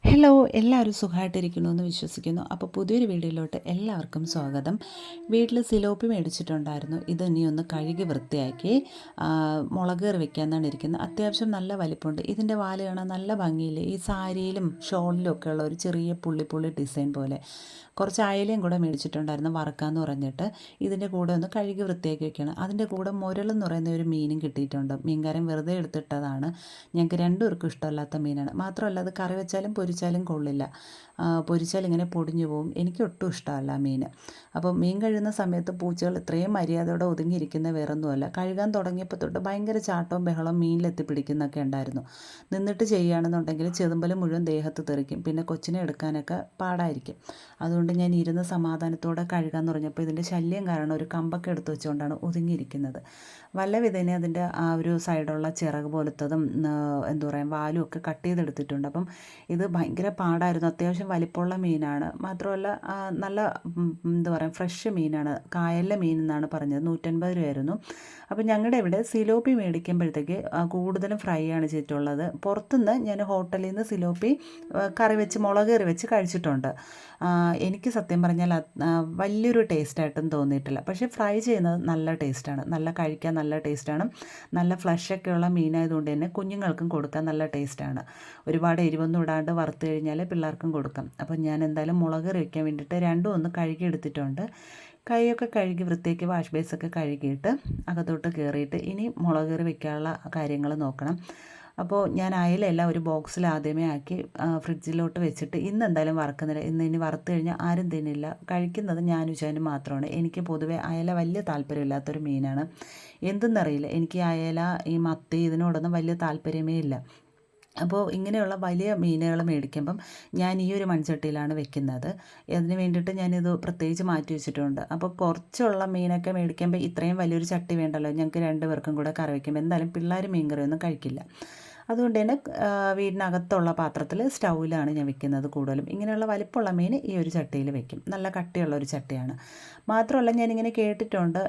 Hello എല്ലാവരും സുഖമായിട്ടിരിക്കുന്നു എന്ന് വിശ്വസിക്കുന്നു. അപ്പോൾ പുതിയൊരു വീഡിയോയിലോട്ട് എല്ലാവർക്കും സ്വാഗതം. വീട്ടിൽ സിലോപ്പി മേടിച്ചിട്ടുണ്ടായിരുന്നു. ഇത് ഇനി ഒന്ന് കഴുകി വൃത്തിയാക്കി മുളക് കറി വെക്കാമെന്നാണ് ഇരിക്കുന്നത്. അത്യാവശ്യം നല്ല വലിപ്പമുണ്ട്. ഇതിൻ്റെ വാല് കാണാൻ നല്ല ഭംഗിയില്ലേ, ഈ സാരിയിലും ഷോളിലും ഒക്കെ ഉള്ള ഒരു ചെറിയ പുള്ളി പുള്ളി ഡിസൈൻ പോലെ. കുറച്ച് അയലയും കൂടെ മേടിച്ചിട്ടുണ്ടായിരുന്നു വറക്കാമെന്ന് പറഞ്ഞിട്ട്. ഇതിൻ്റെ കൂടെ ഒന്ന് കഴുകി വൃത്തിയാക്കി വെക്കണം. അതിൻ്റെ കൂടെ മുരളെന്ന് പറയുന്ന ഒരു മീനും കിട്ടിയിട്ടുണ്ട്. മീൻകാരൻ വെറുതെ എടുത്തിട്ടതാണ്. ഞങ്ങൾക്ക് രണ്ടുപേർക്കും ഇഷ്ടമല്ലാത്ത മീനാണ്. മാത്രമല്ല അത് കറി വെച്ചാലും പൊരിച്ചാലും കൊള്ളില്ല. പൊരിച്ചാൽ ഇങ്ങനെ പൊടിഞ്ഞു പോകും. എനിക്ക് ഒട്ടും ഇഷ്ടമല്ല മീൻ. അപ്പോൾ മീൻ കഴുകുന്ന സമയത്ത് പൂച്ചകൾ ഇത്രയും മര്യാദയോടെ ഒതുങ്ങിയിരിക്കുന്ന വേറൊന്നുമല്ല. കഴുകാൻ തുടങ്ങിയപ്പോൾ തൊട്ട് ഭയങ്കര ചാട്ടവും ബഹളവും മീനിലെത്തി പിടിക്കുന്നൊക്കെ ഉണ്ടായിരുന്നു. നിന്നിട്ട് ചെയ്യുകയാണെന്നുണ്ടെങ്കിൽ ചെതുമ്പൽ മുഴുവൻ ദേഹത്ത് തെറിക്കും. പിന്നെ കൊച്ചിനെ എടുക്കാനൊക്കെ പാടായിരിക്കും. അതുകൊണ്ട് ഞാൻ ഇരുന്ന് സമാധാനത്തോടെ കഴുകാൻ തുടങ്ങിയപ്പോൾ ഇതിൻ്റെ ശല്യം കാരണം ഒരു കമ്പൊക്കെ എടുത്ത് വെച്ചുകൊണ്ടാണ് ഒതുങ്ങിയിരിക്കുന്നത്. വല്ല വിധേനെ അതിൻ്റെ ആ ഒരു സൈഡുള്ള ചിറക് പോലത്തതും എന്താ പറയുക വാലും ഒക്കെ കട്ട് ചെയ്തെടുത്തിട്ടുണ്ട്. അപ്പം ഇത് ഭയങ്കര പാടായിരുന്നു. അത്യാവശ്യം വലിപ്പമുള്ള മീനാണ്. മാത്രമല്ല നല്ല എന്താ പറയുക ഫ്രഷ് മീനാണ്. കായലിലെ മീൻ എന്നാണ് പറഞ്ഞത്. 150 രൂപയായിരുന്നു. അപ്പം ഞങ്ങളുടെ ഇവിടെ സിലോപ്പി മേടിക്കുമ്പോഴത്തേക്ക് കൂടുതലും ഫ്രൈ ആണ് ചെയ്തിട്ടുള്ളത്. പുറത്തുനിന്ന് ഞാൻ ഹോട്ടലിൽ നിന്ന് സിലോപ്പി കറി വെച്ച് മുളക് കറി വെച്ച് കഴിച്ചിട്ടുണ്ട്. എനിക്ക് സത്യം പറഞ്ഞാൽ വലിയൊരു ടേസ്റ്റായിട്ടും തോന്നിയിട്ടില്ല. പക്ഷേ ഫ്രൈ ചെയ്യുന്നത് നല്ല ടേസ്റ്റാണ്. നല്ല കഴിക്കാൻ നല്ല ടേസ്റ്റാണ്. നല്ല ഫ്ലഷൊക്കെയുള്ള മീനായതുകൊണ്ട് തന്നെ കുഞ്ഞുങ്ങൾക്കും കൊടുക്കാൻ നല്ല ടേസ്റ്റാണ്. ഒരുപാട് എരിവൊന്നും ഇടാണ്ട് വറുത്ത് കഴിഞ്ഞാൽ പിള്ളേർക്കും കൊടുക്കാം. അപ്പം ഞാൻ എന്തായാലും മുളക് കറി വയ്ക്കാൻ വേണ്ടിയിട്ട് രണ്ടും ഒന്ന് കഴുകി എടുത്തിട്ടുണ്ട്. കൈയൊക്കെ കഴുകി വൃത്തിയാക്കി വാഷ് ബേസൊക്കെ കഴുകിയിട്ട് അകത്തോട്ട് കയറിയിട്ട് ഇനി മുളക് കറി വെക്കാനുള്ള കാര്യങ്ങൾ നോക്കണം. അപ്പോൾ ഞാൻ അയലെല്ലാം ഒരു ബോക്സിൽ ആദ്യമേ ആക്കി ഫ്രിഡ്ജിലോട്ട് വെച്ചിട്ട് ഇന്ന് എന്തായാലും വറക്കുന്നില്ല. ഇനി വറുത്ത് കഴിഞ്ഞാൽ ആരും തിന്നില്ല. കഴിക്കുന്നത് ഞാനും ഉച്ചാനും മാത്രമാണ്. എനിക്ക് പൊതുവേ അയല വലിയ താല്പര്യമില്ലാത്തൊരു മീനാണ്. എന്തെന്നറിയില്ല, എനിക്ക് അയല ഈ മത്തി ഇതിനോടൊന്നും വലിയ താല്പര്യമേ ഇല്ല. അപ്പോൾ ഇങ്ങനെയുള്ള വലിയ മീനുകൾ മേടിക്കുമ്പം ഞാൻ ഈ ഒരു മൺചട്ടിയിലാണ് വെക്കുന്നത്. അതിന് വേണ്ടിയിട്ട് ഞാനിത് പ്രത്യേകിച്ച് മാറ്റി വെച്ചിട്ടുണ്ട്. അപ്പോൾ കുറച്ചുള്ള മീനൊക്കെ മേടിക്കുമ്പോൾ ഇത്രയും വലിയൊരു ചട്ടി വേണ്ടല്ലോ. ഞങ്ങൾക്ക് 2 പേർക്കും കൂടെ കറി വയ്ക്കുമ്പോൾ എന്തായാലും പിള്ളേർ മീൻ കറിയൊന്നും കഴിക്കില്ല. അതുകൊണ്ട് തന്നെ വീടിനകത്തുള്ള പാത്രത്തിൽ സ്റ്റൗവിലാണ് ഞാൻ വെക്കുന്നത് കൂടുതലും. ഇങ്ങനെയുള്ള വലിപ്പമുള്ള മീൻ ഈ ഒരു ചട്ടിയിൽ വെക്കും. നല്ല കട്ടിയുള്ള ഒരു ചട്ടിയാണ്. മാത്രമല്ല ഞാനിങ്ങനെ കേട്ടിട്ടുണ്ട്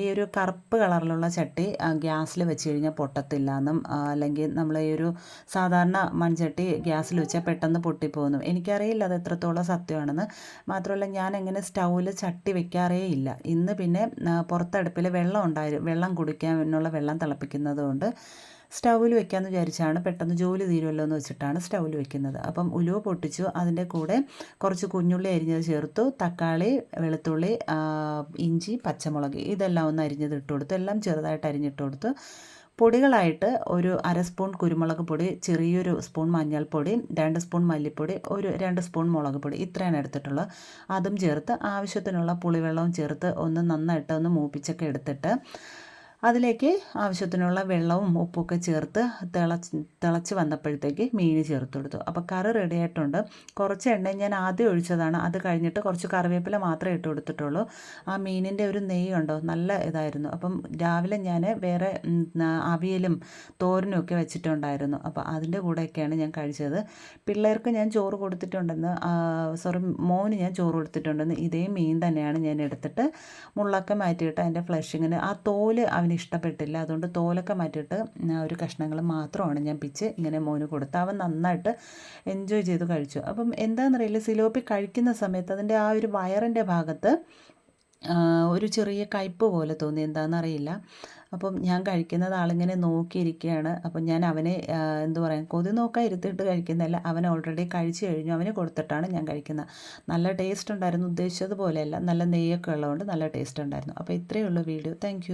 ഈ ഒരു കറുപ്പ് കളറിലുള്ള ചട്ടി ഗ്യാസിൽ വെച്ച് കഴിഞ്ഞാൽ പൊട്ടത്തില്ല എന്നും, അല്ലെങ്കിൽ നമ്മൾ ഈ ഒരു സാധാരണ മൺചട്ടി ഗ്യാസിൽ വെച്ചാൽ പെട്ടെന്ന് പൊട്ടിപ്പോകുന്നു. എനിക്കറിയില്ല അത് എത്രത്തോളം സത്യമാണെന്ന്. മാത്രമല്ല ഞാൻ അങ്ങനെ സ്റ്റൗവിൽ ചട്ടി വെക്കാറേ ഇല്ല. ഇന്ന് പിന്നെ പുറത്തടുപ്പിൽ വെള്ളം കുടിക്കാനുള്ള വെള്ളം തിളപ്പിക്കുന്നത് കൊണ്ട് സ്റ്റൗവിൽ വെക്കാമെന്ന് വിചാരിച്ചാണ്. പെട്ടെന്ന് ജോലി തീരുമല്ലോ എന്ന് വെച്ചിട്ടാണ് സ്റ്റൗവിൽ വെക്കുന്നത്. അപ്പം ഉലുവ പൊട്ടിച്ചു. അതിൻ്റെ കൂടെ കുറച്ച് കുഞ്ഞുള്ളി അരിഞ്ഞത് ചേർത്തു. തക്കാളി, വെളുത്തുള്ളി, ഇഞ്ചി, പച്ചമുളക് ഇതെല്ലാം ഒന്ന് അരിഞ്ഞത് ഇട്ട് കൊടുത്തു. എല്ലാം ചെറുതായിട്ട് അരിഞ്ഞിട്ട് കൊടുത്തു. പൊടികളായിട്ട് ഒരു 1/2 സ്പൂൺ കുരുമുളക് പൊടി, ചെറിയൊരു സ്പൂൺ മഞ്ഞൾപ്പൊടി, 2 സ്പൂൺ മല്ലിപ്പൊടി, ഒരു 2 സ്പൂൺ മുളക് പൊടി, ഇത്രയാണ് എടുത്തിട്ടുള്ളത്. അതും ചേർത്ത് ആവശ്യത്തിനുള്ള പുളിവെള്ളവും ചേർത്ത് ഒന്ന് നന്നായിട്ട് ഒന്ന് മൂപ്പിച്ചൊക്കെ എടുത്തിട്ട് അതിലേക്ക് ആവശ്യത്തിനുള്ള വെള്ളവും ഉപ്പൊക്കെ ചേർത്ത് തിളച്ച് വന്നപ്പോഴത്തേക്ക് മീൻ ചേർത്ത് കൊടുത്തു. അപ്പോൾ കറി റെഡി ആയിട്ടുണ്ട്. കുറച്ച് എണ്ണ ഞാൻ ആദ്യം ഒഴിച്ചതാണ്. അത് കഴിഞ്ഞിട്ട് കുറച്ച് കറിവേപ്പില മാത്രമേ ഇട്ട് കൊടുത്തിട്ടുള്ളൂ. ആ മീനിൻ്റെ ഒരു നെയ്യ് ഉണ്ടോ നല്ല ഇതായിരുന്നു. അപ്പം രാവിലെ ഞാൻ വേറെ അവിയലും തോരനും ഒക്കെ വെച്ചിട്ടുണ്ടായിരുന്നു. അപ്പോൾ അതിൻ്റെ കൂടെയൊക്കെയാണ് ഞാൻ കഴിച്ചത്. പിള്ളേർക്ക് ഞാൻ ചോറ് കൊടുത്തിട്ടുണ്ടെന്ന് മോന് ഞാൻ ചോറ് കൊടുത്തിട്ടുണ്ടെന്ന് ഇതേ മീൻ തന്നെയാണ് ഞാൻ എടുത്തിട്ട് മുള്ളൊക്കെ മാറ്റിയിട്ട് അതിൻ്റെ ഫ്ലഷിങ്ങിന് ആ തോല് ഇഷ്ടപ്പെട്ടില്ല. അതുകൊണ്ട് തോലൊക്കെ മാറ്റിയിട്ട് ഒരു കഷ്ണങ്ങൾ മാത്രമാണ് ഞാൻ പിച്ച് ഇങ്ങനെ മോന് കൊടുത്ത്. അവൻ നന്നായിട്ട് എൻജോയ് ചെയ്ത് കഴിച്ചു. അപ്പം എന്താണെന്നറിയില്ല, സിലോപ്പി കഴിക്കുന്ന സമയത്ത് അതിൻ്റെ ആ ഒരു വയറിൻ്റെ ഭാഗത്ത് ഒരു ചെറിയ കയ്പ്പ് പോലെ തോന്നി. എന്താണെന്നറിയില്ല. അപ്പം ഞാൻ കഴിക്കുന്നത് ആളിങ്ങനെ നോക്കിയിരിക്കുകയാണ്. അപ്പം ഞാൻ അവനെ എന്താ പറയുക, കൊതി നോക്കാൻ ഇരുത്തിയിട്ട് കഴിക്കുന്നതല്ല. അവൻ ഓൾറെഡി കഴിച്ചു കഴിഞ്ഞു. അവന് കൊടുത്തിട്ടാണ് ഞാൻ കഴിക്കുന്നത്. നല്ല ടേസ്റ്റ് ഉണ്ടായിരുന്നു. ഉദ്ദേശിച്ചതുപോലെയല്ല, നല്ല നെയ്യൊക്കെ ഉള്ളതുകൊണ്ട് നല്ല ടേസ്റ്റ് ഉണ്ടായിരുന്നു. അപ്പോൾ ഇത്രയേ ഉള്ളൂ വീഡിയോ. താങ്ക്